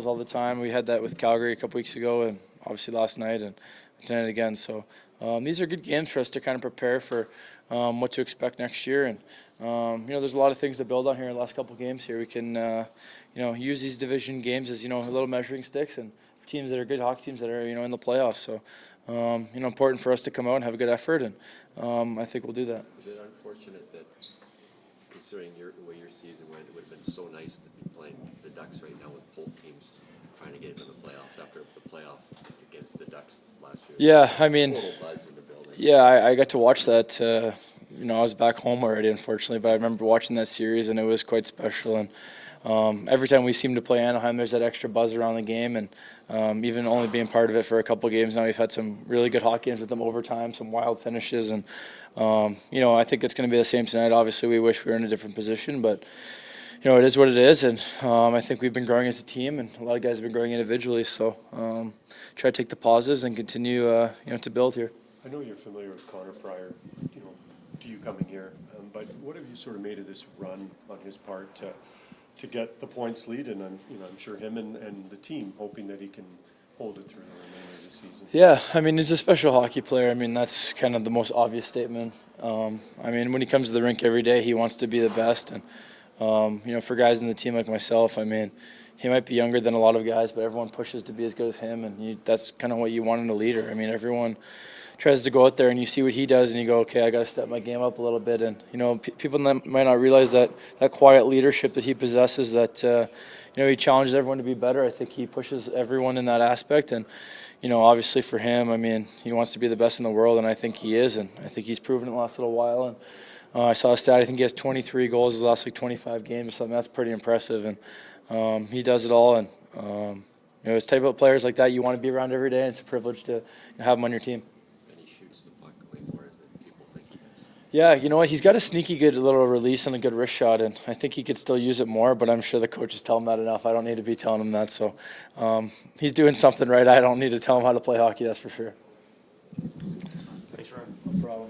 drills all the time. We had that with Calgary a couple weeks ago, and obviously last night, and tonight again. So these are good games for us to kind of prepare for what to expect next year. And there's a lot of things to build on here in the last couple games. Here we can use these division games as little measuring sticks, and for teams that are good hockey teams that are in the playoffs. So important for us to come out and have a good effort, and I think we'll do that. Is it unfortunate that, considering the way your season went, it would have been so nice to be playing the Ducks right now with both teams trying to get into the playoffs after the playoff against the Ducks last year? Yeah, I mean, total buzz in the building. Yeah, I got to watch that. I was back home already, unfortunately, but I remember watching that series, and it was quite special. And every time we seem to play Anaheim, there's that extra buzz around the game, and even only being part of it for a couple of games now, we've had some really good hockey games with them overtime, some wild finishes, and I think it's going to be the same tonight. Obviously, we wish we were in a different position, but it is what it is, and I think we've been growing as a team, and a lot of guys have been growing individually. So try to take the positives and continue, to build here. I know you're familiar with Connor prior, to you coming here, but what have you sort of made of this run on his part to get the points lead? And I'm sure him and the team hoping that he can hold it through the remainder of the season. Yeah, I mean, he's a special hockey player. I mean, that's kind of the most obvious statement. When he comes to the rink every day, he wants to be the best, and for guys in the team like myself, I mean, he might be younger than a lot of guys, but everyone pushes to be as good as him, and that's kind of what you want in a leader. I mean, everyone tries to go out there, and you see what he does, and you go, okay, I got to step my game up a little bit. And people might not realize that quiet leadership that he possesses, that he challenges everyone to be better. I think he pushes everyone in that aspect, and obviously for him, I mean, he wants to be the best in the world, and I think he is, and I think he's proven it the last little while. And I saw a stat. I think he has 23 goals his last 25 games or something. That's pretty impressive, and he does it all. And it's type of players like that you want to be around every day, and it's a privilege to have him on your team. And he shoots the puck way more than people think he does. Yeah, you know what? He's got a sneaky good little release and a good wrist shot, and I think he could still use it more. But I'm sure the coaches tell him that enough. I don't need to be telling him that. So he's doing something right. I don't need to tell him how to play hockey. That's for sure. Thanks, Ryan. No problem.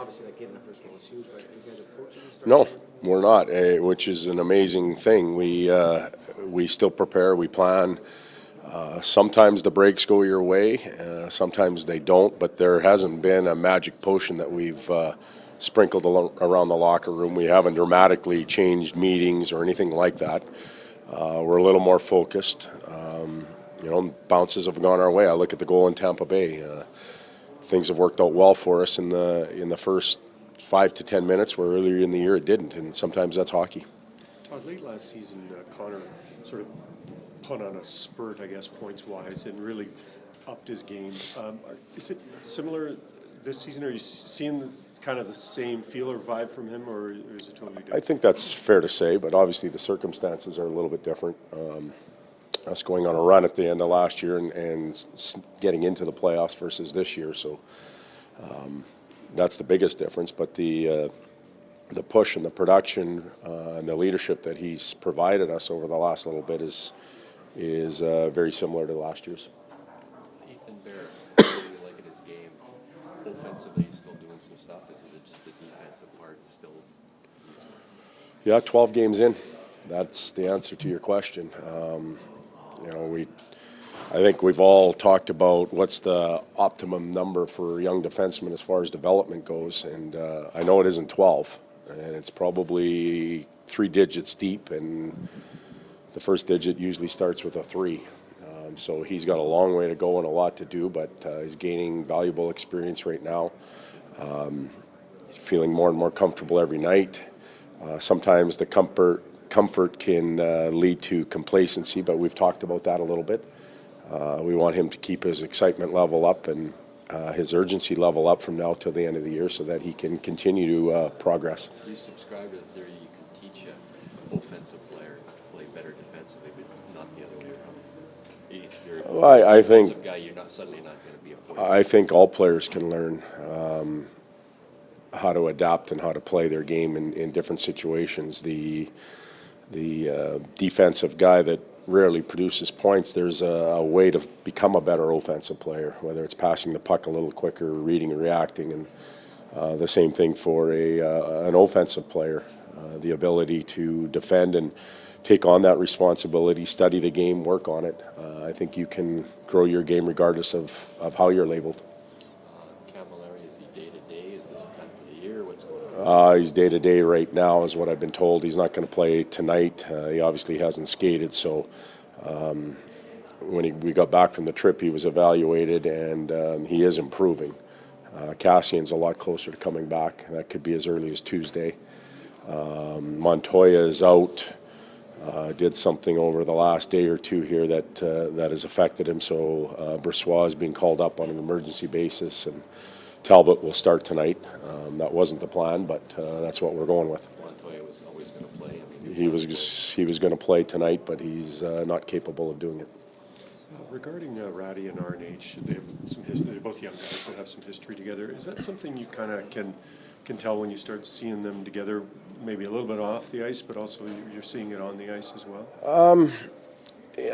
obviously like getting the first goal is huge, but are you guys approaching this? No, we're not, which is an amazing thing. We still prepare, we plan. Sometimes the breaks go your way, sometimes they don't, but there hasn't been a magic potion that we've sprinkled around the locker room. We haven't dramatically changed meetings or anything like that. We're a little more focused. Bounces have gone our way. I look at the goal in Tampa Bay. Things have worked out well for us in the first 5 to 10 minutes, where earlier in the year it didn't, and sometimes that's hockey. Todd, late last season, Connor sort of put on a spurt, I guess, points-wise, and really upped his game. Is it similar this season? Are you seeing kind of the same feel or vibe from him, or is it totally different? I think that's fair to say, but obviously the circumstances are a little bit different. Us going on a run at the end of last year and getting into the playoffs versus this year, so that's the biggest difference. But the push and the production and the leadership that he's provided us over the last little bit is very similar to last year's. Ethan Bear, what do you like in his game? Offensively, he's still doing some stuff. Is it just the defensive part still? Yeah, 12 games in. That's the answer to your question. I think we've all talked about what's the optimum number for young defensemen as far as development goes, and I know it isn't 12, and it's probably 3 digits deep, and the first digit usually starts with a 3. So he's got a long way to go and a lot to do, but he's gaining valuable experience right now. Feeling more and more comfortable every night. Sometimes the comfort can lead to complacency, but we've talked about that a little bit. We want him to keep his excitement level up and his urgency level up from now till the end of the year so that he can continue to progress. Do you subscribe to the theory you can teach an offensive player to play better defensively, but not the other way around? If you're I a think defensive guy, you're suddenly not going to be a forward. I think all players can learn how to adapt and how to play their game in different situations. The defensive guy that rarely produces points, there's a way to become a better offensive player, whether it's passing the puck a little quicker, reading and reacting, and the same thing for an offensive player, the ability to defend and take on that responsibility, study the game, work on it. I think you can grow your game regardless of how you're labeled. Camilleri, is he day-to-day? Is this done for the year? What's going on? He's day-to-day right now is what I've been told. He's not going to play tonight. He obviously hasn't skated, so when we got back from the trip, he was evaluated, and he is improving. Cassian's a lot closer to coming back. That could be as early as Tuesday. Montoya is out. Did something over the last day or two here that has affected him, so Brossoit is being called up on an emergency basis, and Talbot will start tonight. That wasn't the plan, but that's what we're going with. Montoya was always going to play. He was going to play tonight, but he's not capable of doing it. Regarding Ratty and RNH, they have some history. They're both young guys that have some history together. Is that something you kind of can tell when you start seeing them together, maybe a little bit off the ice, but also you're seeing it on the ice as well?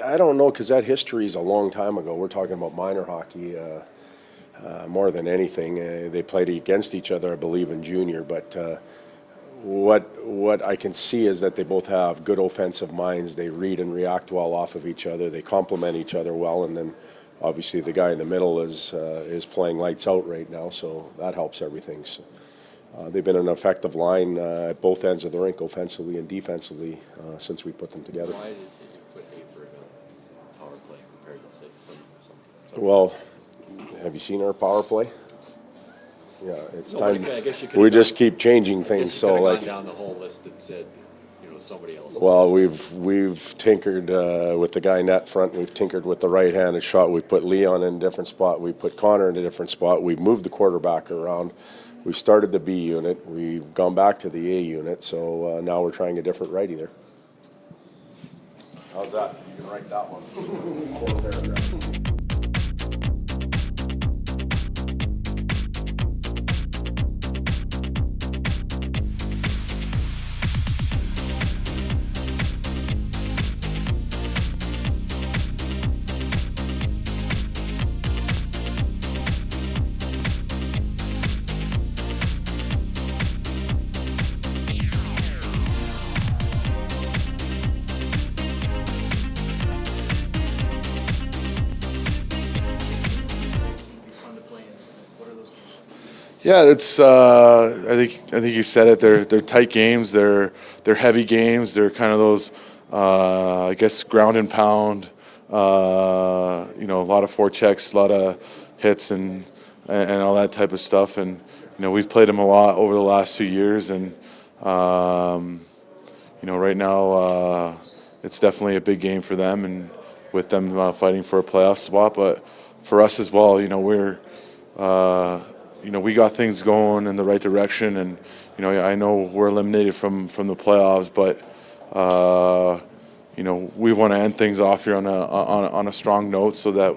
I don't know, because that history is a long time ago. We're talking about minor hockey more than anything. They played against each other, I believe, in junior, but what I can see is that they both have good offensive minds. They read and react well off of each other. They complement each other well, and then obviously the guy in the middle is playing lights out right now, so that helps everything. So they've been an effective line at both ends of the rink, offensively and defensively, since we put them together. Why did you put Avery on power play compared to some? Well, have you seen our power play? Yeah, it's No, time. I guess you We could've just keep changing things. So like, gone down the whole list and said, somebody else. well, we've tinkered with the guy net front. We've tinkered with the right-handed shot. We put Leon in a different spot. We put Connor in a different spot. We've moved the quarterback around. We've started the B unit. We've gone back to the A unit. So now we're trying a different righty there. How's that? You can write that one. Yeah, it's. I think you said it. They're tight games. They're heavy games. They're kind of those. I guess ground and pound. You know, a lot of forechecks, a lot of hits, and all that type of stuff. And you know, we've played them a lot over the last 2 years, and you know, right now it's definitely a big game for them, and with them fighting for a playoff spot. But for us as well, you know, we're. You know, we got things going in the right direction, and you know, I know we're eliminated from the playoffs, but you know, we want to end things off here on a strong note, so that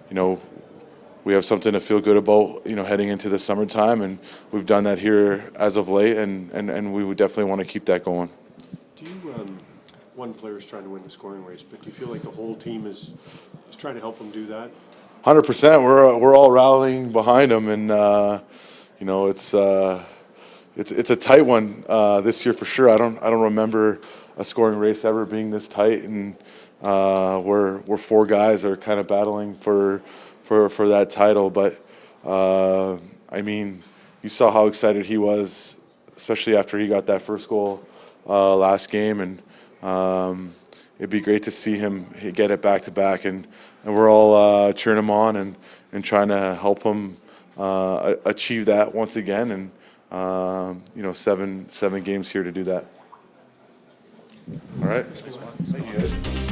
you know we have something to feel good about, you know, heading into the summertime, and we've done that here as of late, and we would definitely want to keep that going. Do you, one player's trying to win the scoring race, but do you feel like the whole team is trying to help them do that? 100%. We're all rallying behind him, and you know, it's a tight one this year for sure. I don't remember a scoring race ever being this tight, and we're 4 guys that are kind of battling for that title. But I mean, you saw how excited he was, especially after he got that first goal last game, and it'd be great to see him get it back to back, and we're all cheering him on and trying to help him achieve that once again. And you know, seven games here to do that. All right. Thank you, guys.